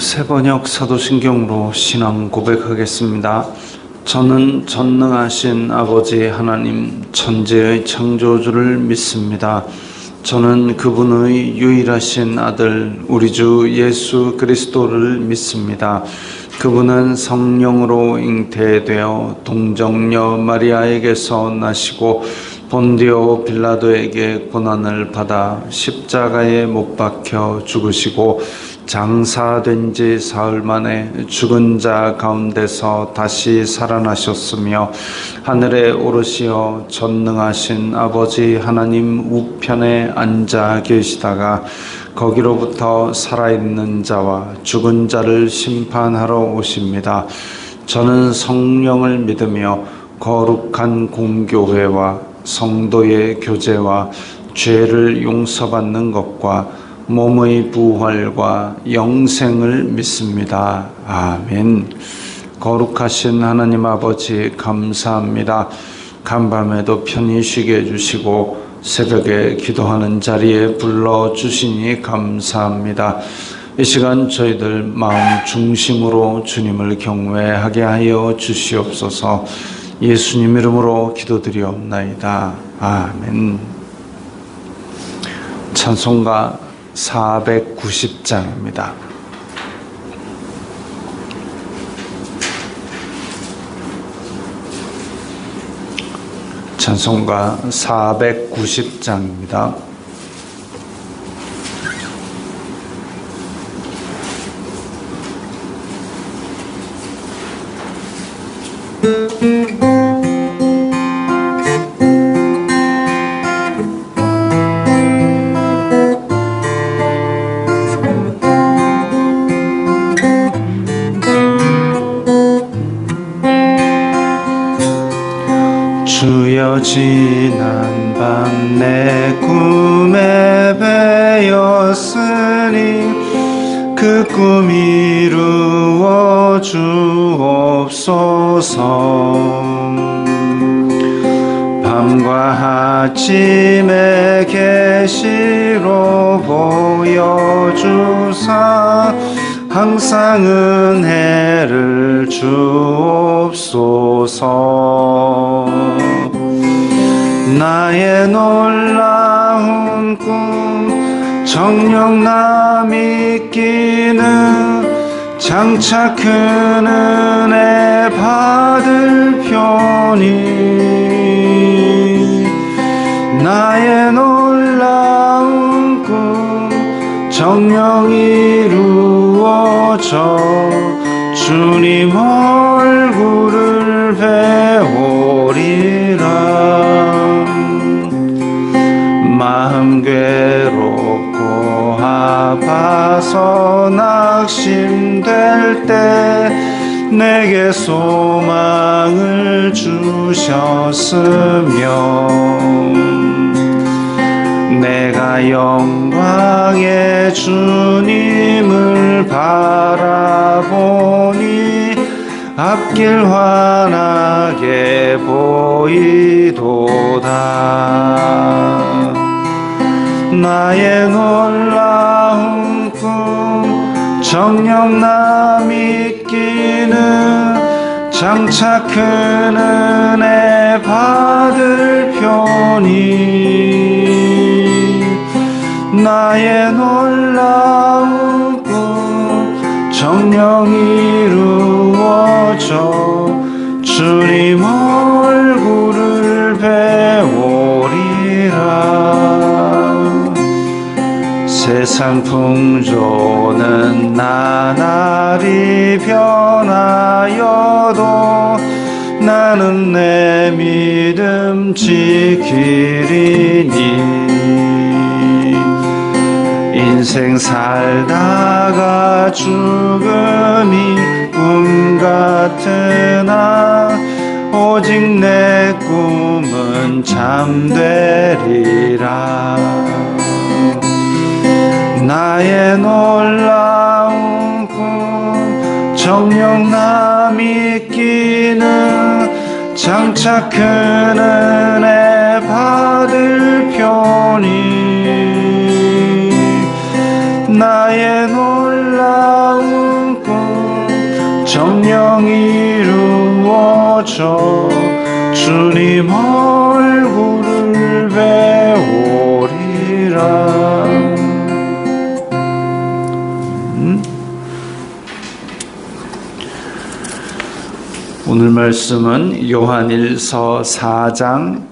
새번역 사도신경으로 신앙 고백하겠습니다. 저는 전능하신 아버지 하나님 천지의 창조주를 믿습니다. 저는 그분의 유일하신 아들 우리 주 예수 그리스도를 믿습니다. 그분은 성령으로 잉태되어 동정녀 마리아에게서 나시고 본디오 빌라도에게 고난을 받아 십자가에 못 박혀 죽으시고 장사된 지 사흘 만에 죽은 자 가운데서 다시 살아나셨으며 하늘에 오르시어 전능하신 아버지 하나님 우편에 앉아 계시다가 거기로부터 살아있는 자와 죽은 자를 심판하러 오십니다. 저는 성령을 믿으며 거룩한 공교회와 성도의 교제와 죄를 용서받는 것과 몸의 부활과 영생을 믿습니다. 아멘. 거룩하신 하나님 아버지 감사합니다. 간밤에도 편히 쉬게 해주시고 새벽에 기도하는 자리에 불러주시니 감사합니다. 이 시간 저희들 마음 중심으로 주님을 경외하게 하여 주시옵소서. 예수님 이름으로 기도드리옵나이다. 아멘. 찬송가 490장입니다. 찬송가 490장입니다. 주여 지난 밤 내 꿈에 배었으니 그 꿈 이루어 주옵소서. 밤과 아침에 계시로 보여주사 항상 은혜를 주옵소서. 나의 놀라운 꿈 정녕 나 믿기는 장차 큰 은혜 받을 편이 나의 놀라운 꿈 정녕 이루어져 주님 얼굴을 배우리라. 마음 괴롭고 아파서 낙심될 때 내게 소망을 주셨으며 내가 영광의 주님을 바라보니 앞길 환하게 보이도다. 나의 놀라운 꿈 정녕 나 믿기는 장차 큰 은혜 받을 편이 나의 놀라운 꿈 정녕 이루어져 주님 얼굴을 배우리라. 세상 풍조는 나날이 변하여도 나는 내 믿음 지키리니 인생 살다가 죽음이 꿈 같으나 오직 내 꿈은 잠되리라. 나의 놀라운 꿈 정녕 나 믿기는 장차 큰 은혜 받을 편이 나의 놀라운 주님 얼굴을 배우리라. 오늘 말씀은 요한일서 4장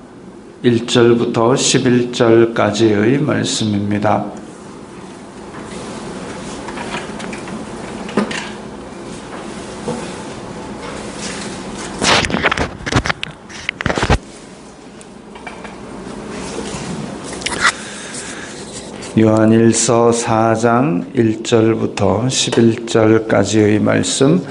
1절부터 11절까지의 말씀입니다. 요한일서 4장 1절부터 11절까지의 말씀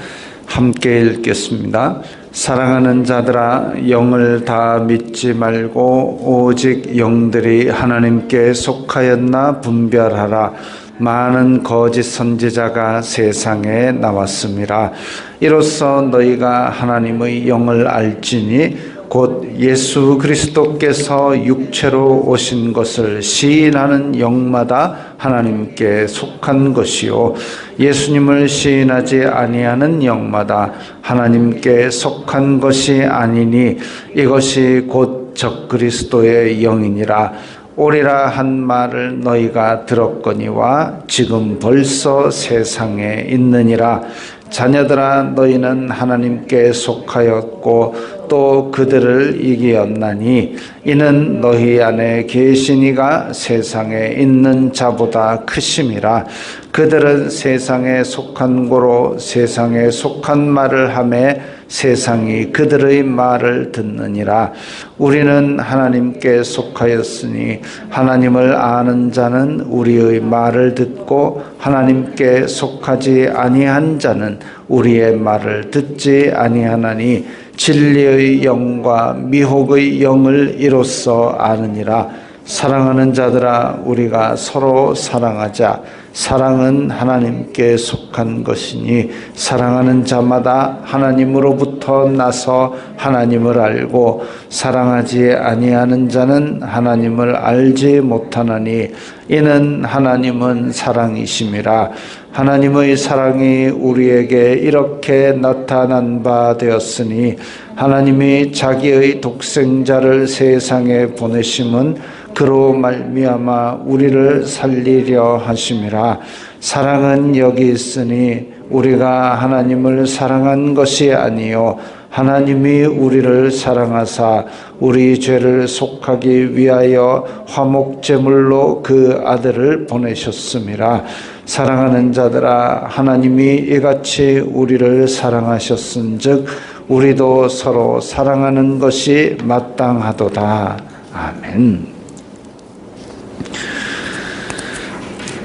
함께 읽겠습니다. 사랑하는 자들아, 영을 다 믿지 말고 오직 영들이 하나님께 속하였나 분별하라. 많은 거짓 선지자가 세상에 나왔습니다. 이로써 너희가 하나님의 영을 알지니 곧 예수 그리스도께서 육체로 오신 것을 시인하는 영마다 하나님께 속한 것이요, 예수님을 시인하지 아니하는 영마다 하나님께 속한 것이 아니니 이것이 곧 적그리스도의 영이니라. 오리라 한 말을 너희가 들었거니와 지금 벌써 세상에 있느니라. 자녀들아, 너희는 하나님께 속하였고 또 그들을 이기었나니 이는 너희 안에 계신 이가 세상에 있는 자보다 크심이라. 그들은 세상에 속한 고로 세상에 속한 말을 하매 세상이 그들의 말을 듣느니라. 우리는 하나님께 속하였으니 하나님을 아는 자는 우리의 말을 듣고 하나님께 속하지 아니한 자는 우리의 말을 듣지 아니하나니 진리의 영과 미혹의 영을 이로써 아느니라. 사랑하는 자들아, 우리가 서로 사랑하자. 사랑은 하나님께 속한 것이니 사랑하는 자마다 하나님으로부터 나서 하나님을 알고 사랑하지 아니하는 자는 하나님을 알지 못하나니 이는 하나님은 사랑이심이라. 하나님의 사랑이 우리에게 이렇게 나타난 바 되었으니 하나님이 자기의 독생자를 세상에 보내심은 그로 말미암아 우리를 살리려 하심이라. 사랑은 여기 있으니 우리가 하나님을 사랑한 것이 아니요 하나님이 우리를 사랑하사 우리 죄를 속하기 위하여 화목제물로 그 아들을 보내셨음이라. 사랑하는 자들아, 하나님이 이같이 우리를 사랑하셨은즉 우리도 서로 사랑하는 것이 마땅하도다. 아멘.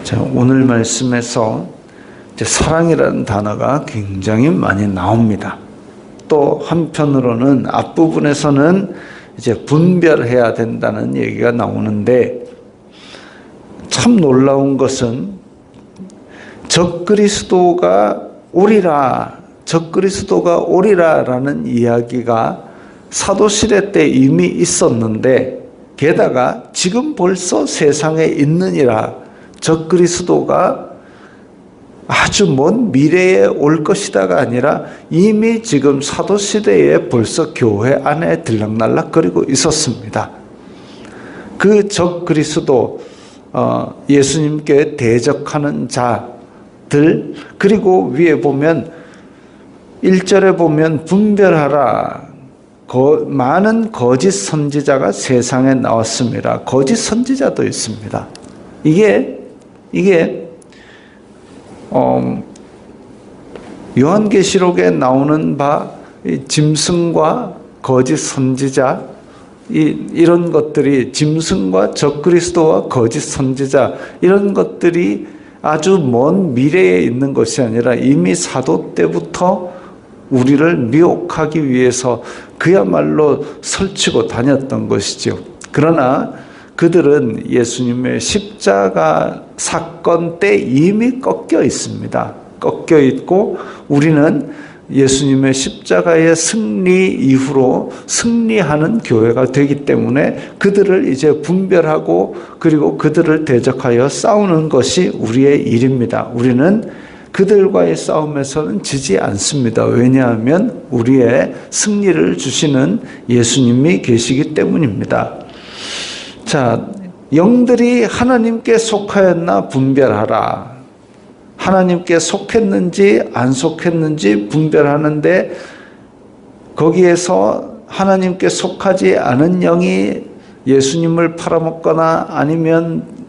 자, 오늘 말씀에서 이제 사랑이라는 단어가 굉장히 많이 나옵니다. 또 한편으로는 앞부분에서는 이제 분별해야 된다는 얘기가 나오는데, 참 놀라운 것은 적그리스도가 오리라, 적그리스도가 오리라라는 이야기가 사도시대 때 이미 있었는데, 게다가 지금 벌써 세상에 있느니라, 적그리스도가 아주 먼 미래에 올 것이다가 아니라 이미 지금 사도시대에 벌써 교회 안에 들락날락거리고 있었습니다. 그 적그리스도, 예수님께 대적하는 자들, 그리고 위에 보면 1절에 보면 분별하라, 많은 거짓 선지자가 세상에 나왔습니다. 거짓 선지자도 있습니다. 이게 요한계시록에 나오는 바 짐승과 거짓 선지자, 이런 것들이, 짐승과 적그리스도와 거짓 선지자, 이런 것들이 아주 먼 미래에 있는 것이 아니라 이미 사도 때부터 우리를 미혹하기 위해서 그야말로 설치고 다녔던 것이죠. 그러나 그들은 예수님의 십자가 사건 때 이미 꺾여 있습니다. 꺾여 있고 우리는 예수님의 십자가의 승리 이후로 승리하는 교회가 되기 때문에 그들을 이제 분별하고 그리고 그들을 대적하여 싸우는 것이 우리의 일입니다. 우리는 그들과의 싸움에서는 지지 않습니다. 왜냐하면 우리의 승리를 주시는 예수님이 계시기 때문입니다. 자, 영들이 하나님께 속하였나 분별하라. 하나님께 속했는지 안 속했는지 분별하는데, 거기에서 하나님께 속하지 않은 영이 예수님을 팔아먹거나 아니면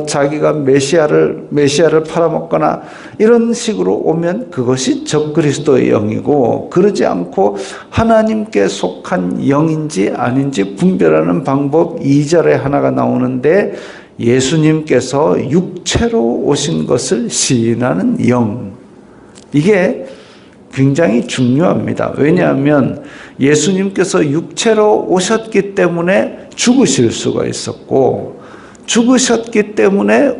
자기가 메시아를 팔아먹거나 이런 식으로 오면 그것이 적그리스도의 영이고, 그러지 않고 하나님께 속한 영인지 아닌지 분별하는 방법 2절에 하나가 나오는데, 예수님께서 육체로 오신 것을 시인하는 영. 이게 굉장히 중요합니다. 왜냐하면 예수님께서 육체로 오셨기 때문에 죽으실 수가 있었고, 죽으셨기 때문에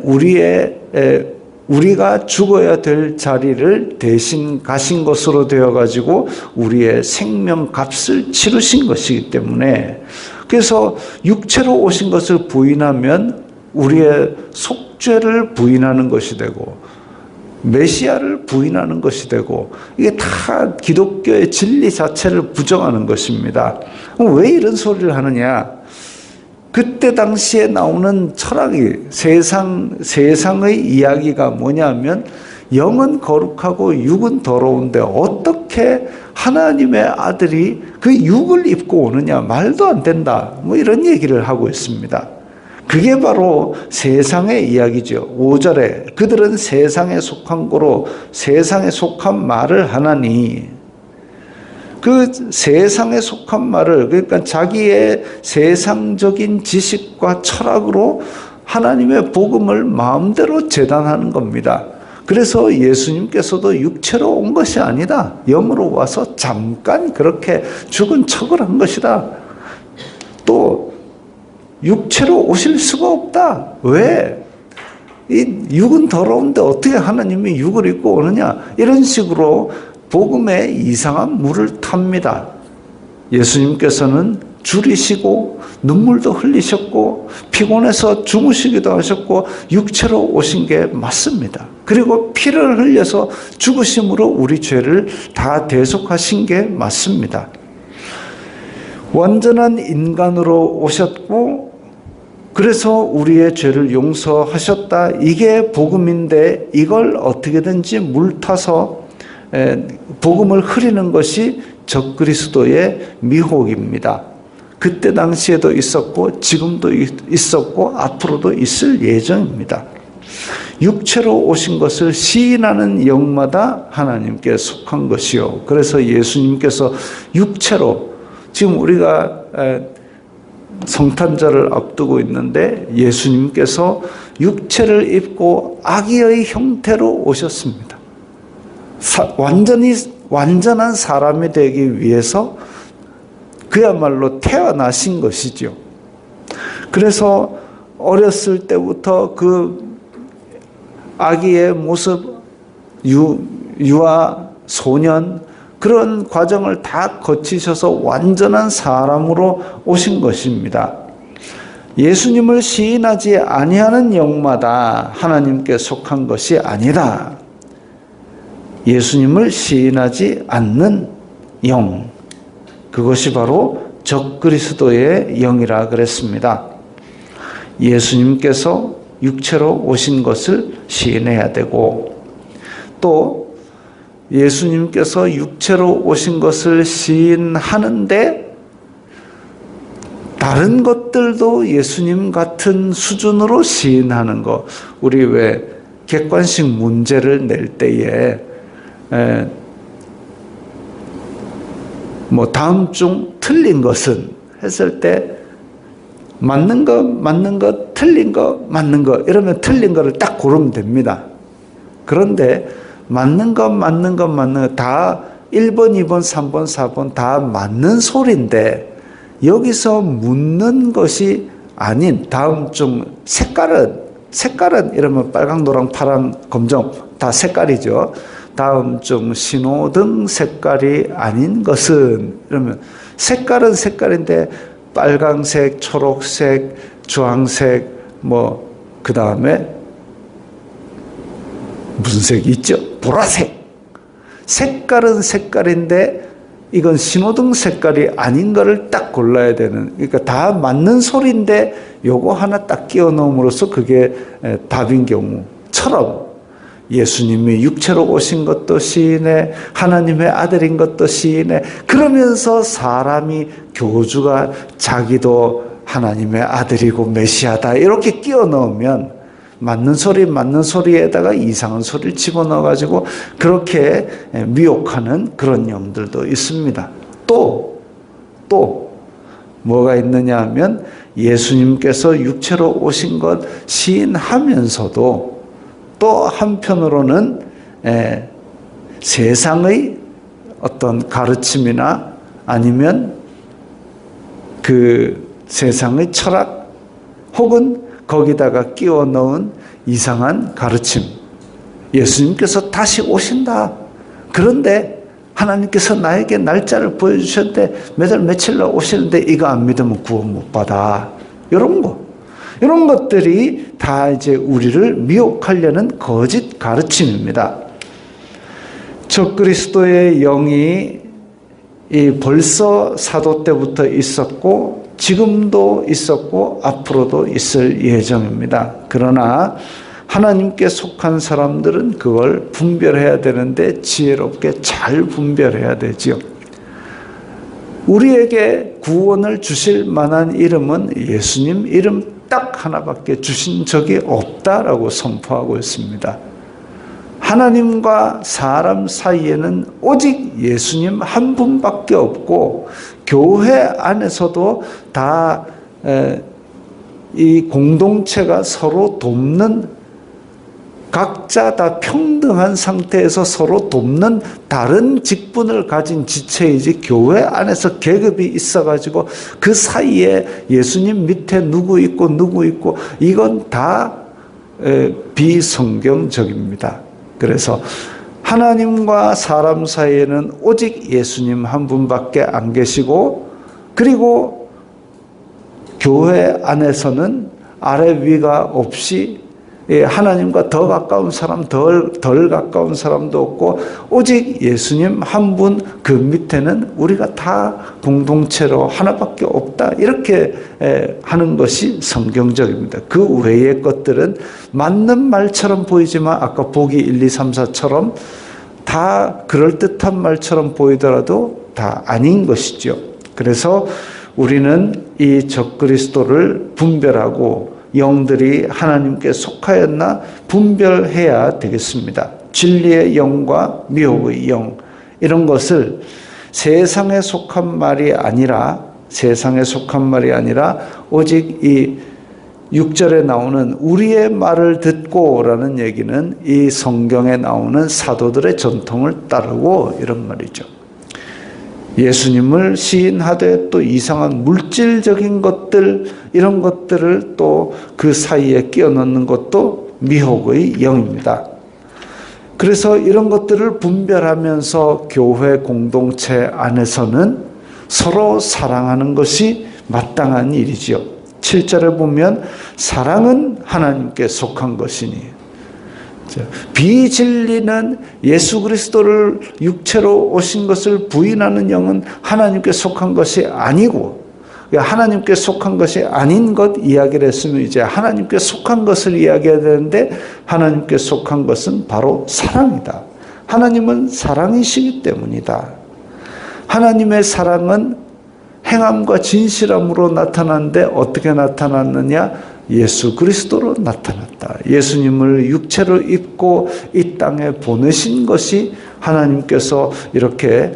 우리가 죽어야 될 자리를 대신 가신 것으로 되어가지고 우리의 생명값을 치르신 것이기 때문에, 그래서 육체로 오신 것을 부인하면 우리의 속죄를 부인하는 것이 되고 메시아를 부인하는 것이 되고, 이게 다 기독교의 진리 자체를 부정하는 것입니다. 왜 이런 소리를 하느냐? 그때 당시에 나오는 철학이 세상의 이야기가 뭐냐면, 영은 거룩하고 육은 더러운데 어떻게 하나님의 아들이 그 육을 입고 오느냐, 말도 안 된다, 이런 얘기를 하고 있습니다. 그게 바로 세상의 이야기죠. 5절에 그들은 세상에 속한 거로 세상에 속한 말을 하나니, 그 세상에 속한 말을, 그러니까 자기의 세상적인 지식과 철학으로 하나님의 복음을 마음대로 재단하는 겁니다. 그래서 예수님께서도 육체로 온 것이 아니다, 영으로 와서 잠깐 그렇게 죽은 척을 한 것이다. 또 육체로 오실 수가 없다. 왜? 이 육은 더러운데 어떻게 하나님이 육을 입고 오느냐, 이런 식으로 복음에 이상한 물을 탑니다. 예수님께서는 줄이시고 눈물도 흘리셨고 피곤해서 주무시기도 하셨고 육체로 오신 게 맞습니다. 그리고 피를 흘려서 죽으심으로 우리 죄를 다 대속하신 게 맞습니다. 완전한 인간으로 오셨고, 그래서 우리의 죄를 용서하셨다. 이게 복음인데, 이걸 어떻게든지 물타서 복음을 흐리는 것이 적그리스도의 미혹입니다. 그때 당시에도 있었고 지금도 있었고 앞으로도 있을 예정입니다. 육체로 오신 것을 시인하는 영마다 하나님께 속한 것이요. 그래서 예수님께서 육체로, 지금 우리가 성탄절을 앞두고 있는데 예수님께서 육체를 입고 아기의 형태로 오셨습니다. 완전한 사람이 되기 위해서 그야말로 태어나신 것이죠. 그래서 어렸을 때부터 그 아기의 모습, 유아, 소년, 그런 과정을 다 거치셔서 완전한 사람으로 오신 것입니다. 예수님을 시인하지 아니하는 영마다 하나님께 속한 것이 아니다. 예수님을 시인하지 않는 영, 그것이 바로 적그리스도의 영이라 그랬습니다. 예수님께서 육체로 오신 것을 시인해야 되고, 또 예수님께서 육체로 오신 것을 시인하는데 다른 것들도 예수님 같은 수준으로 시인하는 것. 우리 왜 객관식 문제를 낼 때에 다음 중 틀린 것은 했을 때 맞는 것, 틀린 것, 맞는 것, 이러면 틀린 거를 딱 고르면 됩니다. 그런데 맞는 것 다 1번, 2번, 3번, 4번 다 맞는 소리인데, 여기서 묻는 것이 아닌 다음 중 색깔은 이러면 빨강, 노랑, 파랑, 검정 다 색깔이죠. 다음 중 신호등 색깔이 아닌 것은, 이러면 색깔은 색깔인데 빨강색, 초록색, 주황색, 그 다음에 무슨 색이 있죠? 보라색. 색깔은 색깔인데 이건 신호등 색깔이 아닌 거를 딱 골라야 되는, 그러니까 다 맞는 소리인데 요거 하나 딱 끼워 넣음으로써 그게 답인 경우처럼 예수님이 육체로 오신 것도 시인해, 하나님의 아들인 것도 시인해, 그러면서 사람이 교주가 자기도 하나님의 아들이고 메시아다 이렇게 끼워 넣으면 맞는 소리에다가 이상한 소리를 집어넣어가지고 그렇게 미혹하는 그런 영들도 있습니다. 또 뭐가 있느냐 하면 예수님께서 육체로 오신 것 시인하면서도 또 한편으로는 세상의 어떤 가르침이나 아니면 그 세상의 철학 혹은 거기다가 끼워 넣은 이상한 가르침. 예수님께서 다시 오신다. 그런데 하나님께서 나에게 날짜를 보여주셨는데 몇 월 며칠날 오시는데 이거 안 믿으면 구원 못 받아. 이런 것들이 다 이제 우리를 미혹하려는 거짓 가르침입니다. 적그리스도의 영이 벌써 사도 때부터 있었고 지금도 있었고 앞으로도 있을 예정입니다. 그러나 하나님께 속한 사람들은 그걸 분별해야 되는데 지혜롭게 잘 분별해야 되지요. 우리에게 구원을 주실 만한 이름은 예수님 이름 딱 하나밖에 주신 적이 없다라고 선포하고 있습니다. 하나님과 사람 사이에는 오직 예수님 한 분밖에 없고 교회 안에서도 다 이 공동체가 서로 돕는, 각자 다 평등한 상태에서 서로 돕는 다른 직분을 가진 지체이지 교회 안에서 계급이 있어가지고 그 사이에 예수님 밑에 누구 있고 이건 다 비성경적입니다. 그래서 하나님과 사람 사이에는 오직 예수님 한 분밖에 안 계시고, 그리고 교회 안에서는 아래 위가 없이 하나님과 더 가까운 사람, 덜 가까운 사람도 없고 오직 예수님 한 분 그 밑에는 우리가 다 공동체로 하나밖에 없다. 이렇게 하는 것이 성경적입니다. 그 외의 것들은 맞는 말처럼 보이지만 아까 보기 1, 2, 3, 4처럼 다 그럴듯한 말처럼 보이더라도 다 아닌 것이죠. 그래서 우리는 이 적그리스도를 분별하고 영들이 하나님께 속하였나 분별해야 되겠습니다. 진리의 영과 미혹의 영, 이런 것을 세상에 속한 말이 아니라 오직 이 6절에 나오는 우리의 말을 듣고라는 얘기는 이 성경에 나오는 사도들의 전통을 따르고 이런 말이죠. 예수님을 시인하되 또 이상한 물질적인 것들, 이런 것들을 또 그 사이에 끼워 넣는 것도 미혹의 영입니다. 그래서 이런 것들을 분별하면서 교회 공동체 안에서는 서로 사랑하는 것이 마땅한 일이지요. 7절에 보면 사랑은 하나님께 속한 것이니, 비진리는 예수 그리스도를 육체로 오신 것을 부인하는 영은 하나님께 속한 것이 아니고, 하나님께 속한 것이 아닌 것 이야기를 했으면 이제 하나님께 속한 것을 이야기해야 되는데, 하나님께 속한 것은 바로 사랑이다. 하나님은 사랑이시기 때문이다. 하나님의 사랑은 행함과 진실함으로 나타났는데 어떻게 나타났느냐? 예수 그리스도로 나타났다. 예수님을 육체로 입고 이 땅에 보내신 것이 하나님께서 이렇게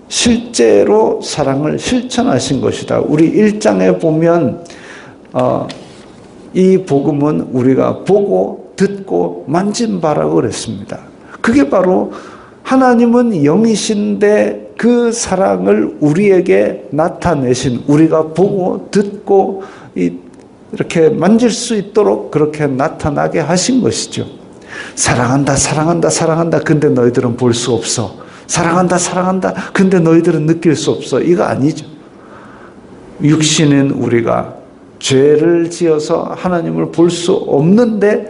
실제로 사랑을 실천하신 것이다. 우리 1장에 보면 이 복음은 우리가 보고 듣고 만진 바라고 그랬습니다. 그게 바로 하나님은 영이신데 그 사랑을 우리에게 나타내신, 우리가 보고 듣고 이렇게 만질 수 있도록 그렇게 나타나게 하신 것이죠. 사랑한다, 사랑한다, 사랑한다. 근데 너희들은 볼 수 없어. 사랑한다, 사랑한다. 근데 너희들은 느낄 수 없어. 이거 아니죠. 육신인 우리가 죄를 지어서 하나님을 볼 수 없는데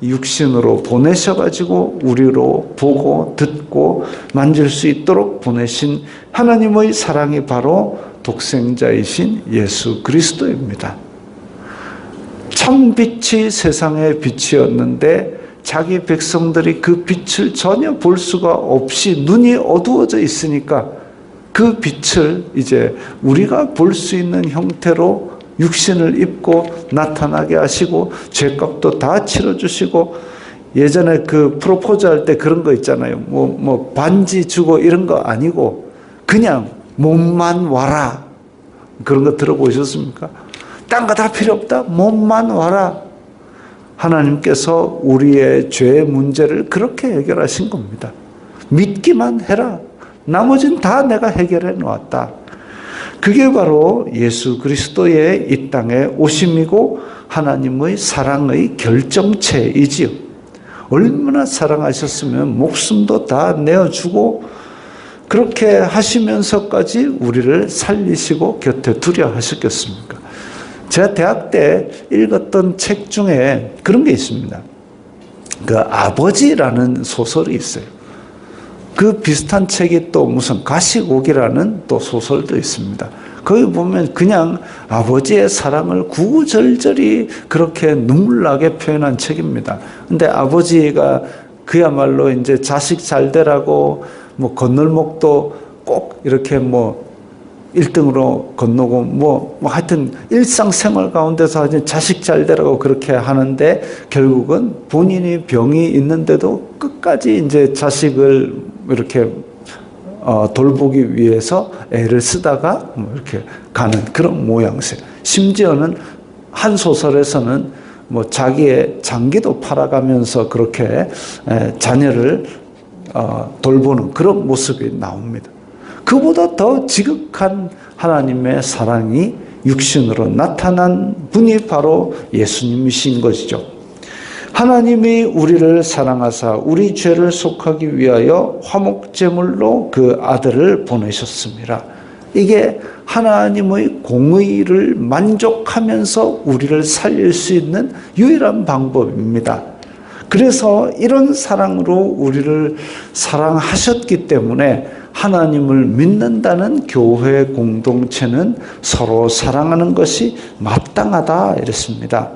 육신으로 보내셔가지고 우리로 보고 듣고 만질 수 있도록 보내신 하나님의 사랑이 바로 독생자이신 예수 그리스도입니다. 참 빛이 세상의 빛이었는데 자기 백성들이 그 빛을 전혀 볼 수가 없이 눈이 어두워져 있으니까 그 빛을 이제 우리가 볼 수 있는 형태로 육신을 입고 나타나게 하시고 죄값도 다 치러주시고, 예전에 그 프로포즈 할 때 그런 거 있잖아요. 뭐 반지 주고 이런 거 아니고 그냥 몸만 와라. 그런 거 들어보셨습니까? 딴 거 다 필요 없다. 몸만 와라. 하나님께서 우리의 죄의 문제를 그렇게 해결하신 겁니다. 믿기만 해라. 나머지는 다 내가 해결해 놓았다. 그게 바로 예수 그리스도의 이 땅에 오심이고 하나님의 사랑의 결정체이지요. 얼마나 사랑하셨으면 목숨도 다 내어주고 그렇게 하시면서까지 우리를 살리시고 곁에 두려 하셨겠습니까? 제가 대학 때 읽었던 책 중에 그런 게 있습니다. 그 아버지라는 소설이 있어요. 그 비슷한 책이 또 무슨 가시곡이라는 또 소설도 있습니다. 거기 보면 그냥 아버지의 사랑을 구구절절히 그렇게 눈물나게 표현한 책입니다. 근데 아버지가 그야말로 이제 자식 잘 되라고 뭐 건널목도 꼭 이렇게 뭐 1등으로 건너고 뭐 하여튼 일상생활 가운데서 자식 잘 되라고 그렇게 하는데 결국은 본인이 병이 있는데도 끝까지 이제 자식을 이렇게 돌보기 위해서 애를 쓰다가 뭐 이렇게 가는 그런 모양새. 심지어는 한 소설에서는 뭐 자기의 장기도 팔아가면서 그렇게 자녀를 돌보는 그런 모습이 나옵니다. 그보다 더 지극한 하나님의 사랑이 육신으로 나타난 분이 바로 예수님이신 것이죠. 하나님이 우리를 사랑하사 우리 죄를 속하기 위하여 화목제물로 그 아들을 보내셨습니다. 이게 하나님의 공의를 만족하면서 우리를 살릴 수 있는 유일한 방법입니다. 그래서 이런 사랑으로 우리를 사랑하셨기 때문에 하나님을 믿는다는 교회 공동체는 서로 사랑하는 것이 마땅하다 이랬습니다.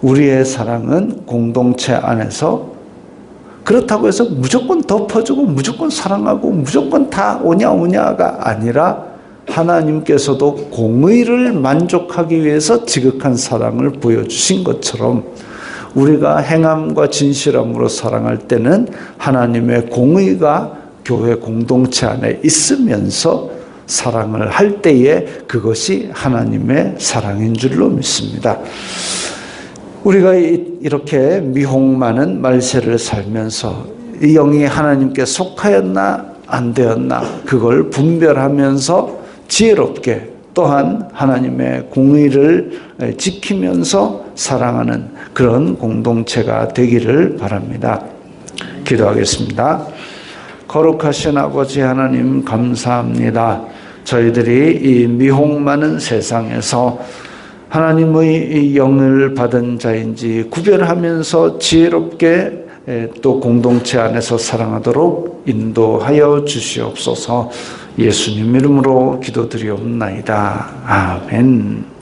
우리의 사랑은 공동체 안에서 그렇다고 해서 무조건 덮어주고 무조건 사랑하고 무조건 다 오냐오냐가 아니라 하나님께서도 공의를 만족하기 위해서 지극한 사랑을 보여주신 것처럼 우리가 행함과 진실함으로 사랑할 때는 하나님의 공의가 교회 공동체 안에 있으면서 사랑을 할 때에 그것이 하나님의 사랑인 줄로 믿습니다. 우리가 이렇게 미혹 많은 말세를 살면서 이 영이 하나님께 속하였나 안 되었나 그걸 분별하면서 지혜롭게 또한 하나님의 공의를 지키면서 사랑하는 그런 공동체가 되기를 바랍니다. 기도하겠습니다. 거룩하신 아버지 하나님 감사합니다. 저희들이 이 미혹 많은 세상에서 하나님의 영을 받은 자인지 구별하면서 지혜롭게 또 공동체 안에서 사랑하도록 인도하여 주시옵소서. 예수님 이름으로 기도드리옵나이다. 아멘.